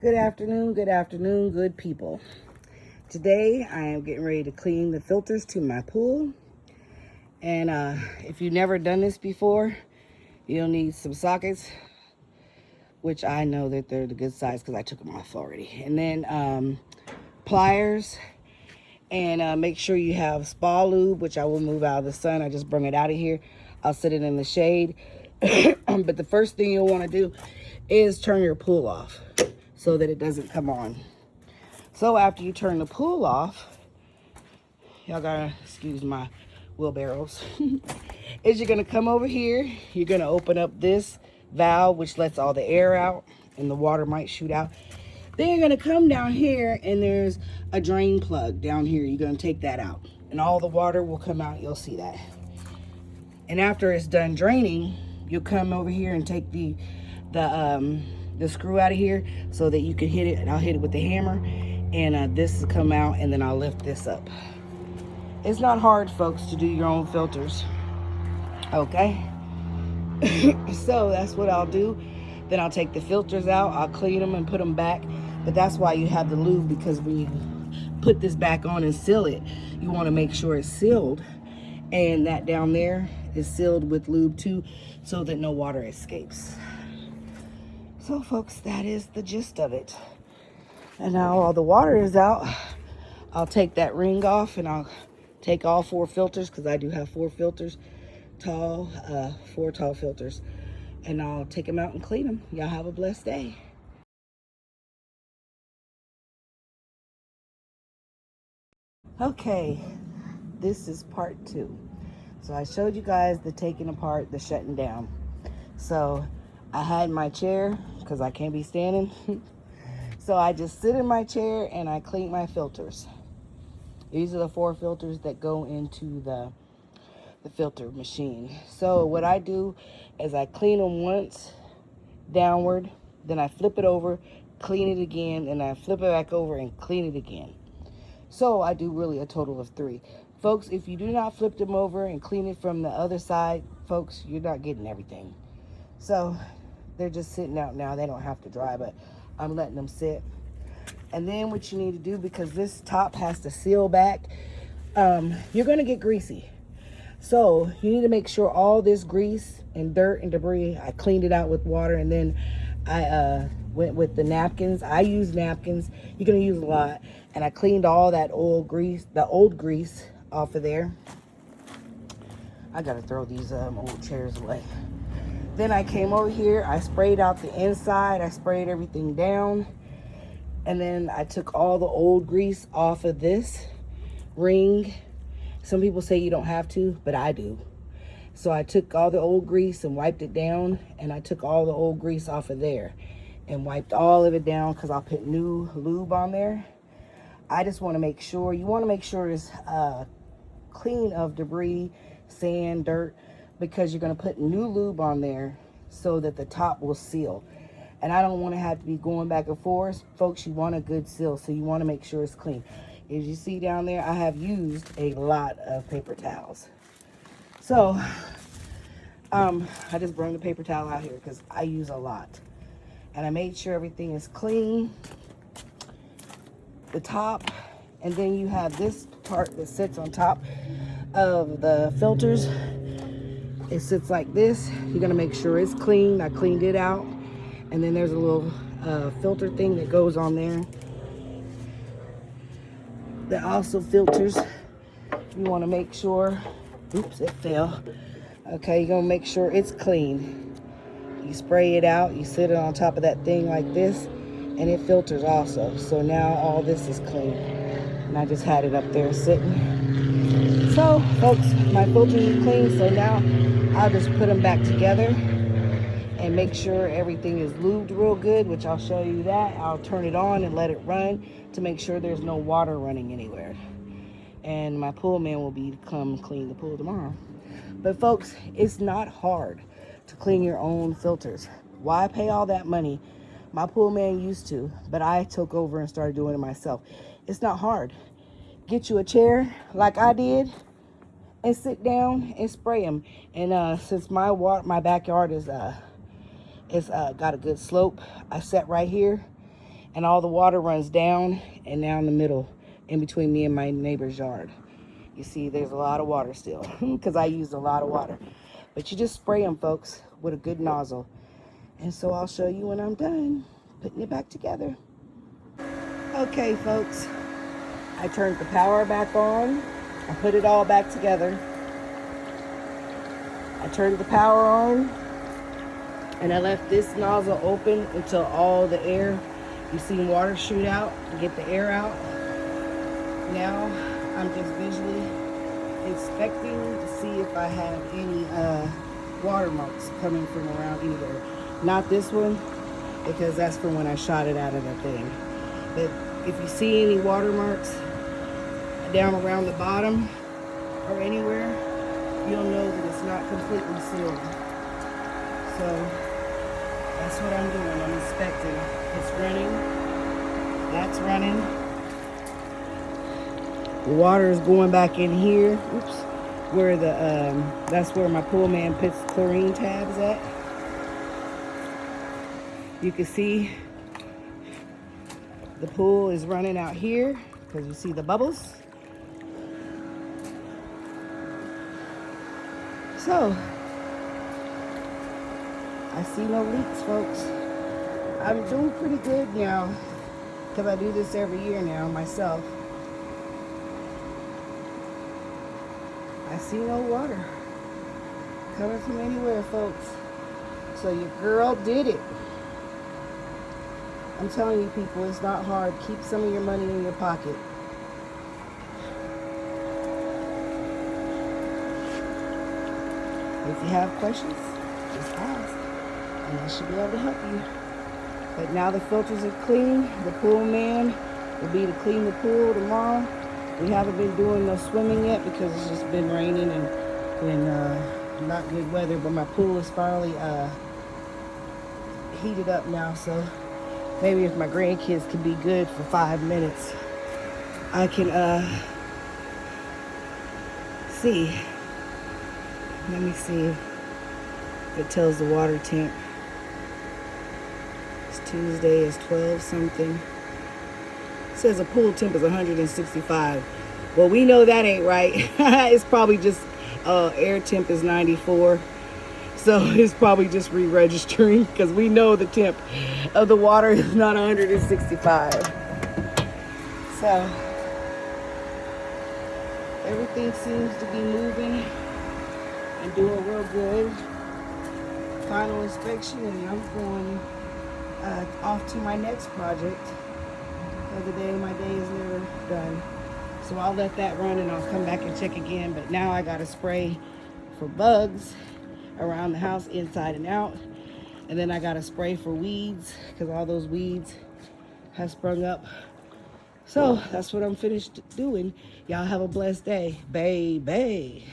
Good afternoon, good people. Today I am getting ready to clean the filters to my pool. And if you've never done this before, you'll need some sockets, which I know that they're the good size because I took them off already. And then pliers, and make sure you have spa lube, which I will move out of the sun. I just bring it out of here. I'll sit it in the shade. But the first thing you'll want to do is turn your pool off so that it doesn't come on. So after you turn the pool off, y'all gotta excuse my wheelbarrows, is you're gonna come over here, you're gonna open up this valve which lets all the air out and the water might shoot out. Then you're gonna come down here and there's a drain plug down here. You're gonna take that out and all the water will come out. You'll see that. And after it's done draining, you'll come over here and take the screw out of here so that you can hit it. And I'll hit it with the hammer, and this will come out, and then I'll lift this up. It's not hard, folks, to do your own filters. Okay. So that's what I'll do. Then I'll take the filters out. I'll clean them and put them back. But that's why you have the lube, because when you put this back on and seal it, you want to make sure it's sealed, and that down there is sealed with lube too, so that no water escapes. So folks, that is the gist of it. And now all the water is out, I'll take that ring off and I'll take all 4 filters, because I do have 4 filters, tall, 4 tall filters, and I'll take them out and clean them. Y'all have a blessed day. Okay, this is part 2. So I showed you guys the taking apart, the shutting down. So I had my chair because I can't be standing. So I just sit in my chair and I clean my filters. These are the 4 filters that go into the filter machine. So what I do is I clean them once downward, then I flip it over, clean it again, and I flip it back over and clean it again. So I do really a total of 3. Folks, if you do not flip them over and clean it from the other side, folks, you're not getting everything. So they're just sitting out now. They don't have to dry, but I'm letting them sit. And then what you need to do, because this top has to seal back, you're going to get greasy. So you need to make sure all this grease and dirt and debris, I cleaned it out with water, and then I went with the napkins. I use napkins. You're going to use a lot. And I cleaned all that old grease, the old grease off of there. I got to throw these old chairs away. Then I came over here, I sprayed out the inside, I sprayed everything down, and then I took all the old grease off of this ring. Some people say you don't have to, but I do. So I took all the old grease and wiped it down, and I took all the old grease off of there and wiped all of it down, because I'll put new lube on there. I just want to make sure, you want to make sure it's clean of debris, sand, dirt, because you're going to put new lube on there so that the top will seal. And I don't want to have to be going back and forth. Folks, you want a good seal, so you want to make sure it's clean. As you see down there, I have used a lot of paper towels. So I just brought the paper towel out here because I use a lot. And I made sure everything is clean. The top, and then you have this part that sits on top of the filters. It sits like this. You're gonna make sure it's clean. I cleaned it out. And then there's a little filter thing that goes on there that also filters. You want to make sure, oops, it fell. Okay, you're gonna make sure it's clean. You spray it out, you sit it on top of that thing like this, and it filters also. So now all this is clean. And I just had it up there sitting. So folks, my filters are clean, so now I'll just put them back together and make sure everything is lubed real good, which I'll show you that. I'll turn it on and let it run to make sure there's no water running anywhere. And my pool man will be to come clean the pool tomorrow. But folks, it's not hard to clean your own filters. Why pay all that money? My pool man used to, but I took over and started doing it myself. It's not hard. Get you a chair like I did and sit down and spray them. And since my backyard is got a good slope, I sat right here and all the water runs down and down the middle in between me and my neighbor's yard. You see, there's a lot of water still because I used a lot of water. But you just spray them, folks, with a good nozzle. And so I'll show you when I'm done putting it back together. Okay, folks, I turned the power back on. I put it all back together. I turned the power on, and I left this nozzle open until all the air, you see water shoot out and get the air out. Now I'm just visually inspecting to see if I have any watermarks coming from around anywhere. Not this one, because that's from when I shot it out of the thing. But if you see any watermarks down around the bottom or anywhere, you'll know that it's not completely sealed. So that's what I'm doing. I'm inspecting. It's running. That's running. The water is going back in here. Oops. Where the that's where my pool man puts chlorine tabs at. You can see the pool is running out here because you see the bubbles. So I see no leaks, folks. I'm doing pretty good now because I do this every year now myself. I see no water coming from anywhere, folks. So your girl did it. I'm telling you, people, it's not hard. Keep some of your money in your pocket. If you have questions, just ask, and I should be able to help you. But now the filters are clean. The pool man will be to clean the pool tomorrow. We haven't been doing no swimming yet because it's just been raining and not good weather. But my pool is finally heated up now, so maybe if my grandkids can be good for 5 minutes, I can see. Let me see if it tells the water temp. It's Tuesday, it's 12 something. It says the pool temp is 165. Well, we know that ain't right. It's probably just air temp is 94. So it's probably just re-registering because we know the temp of the water is not 165. So everything seems to be moving and doing real good. Final inspection, and I'm going off to my next project. The day my day is never done. So I'll let that run and I'll come back and check again. But now I gotta spray for bugs around the house, inside and out. And then I gotta spray for weeds because all those weeds have sprung up. So that's what I'm finished doing. Y'all have a blessed day, baby.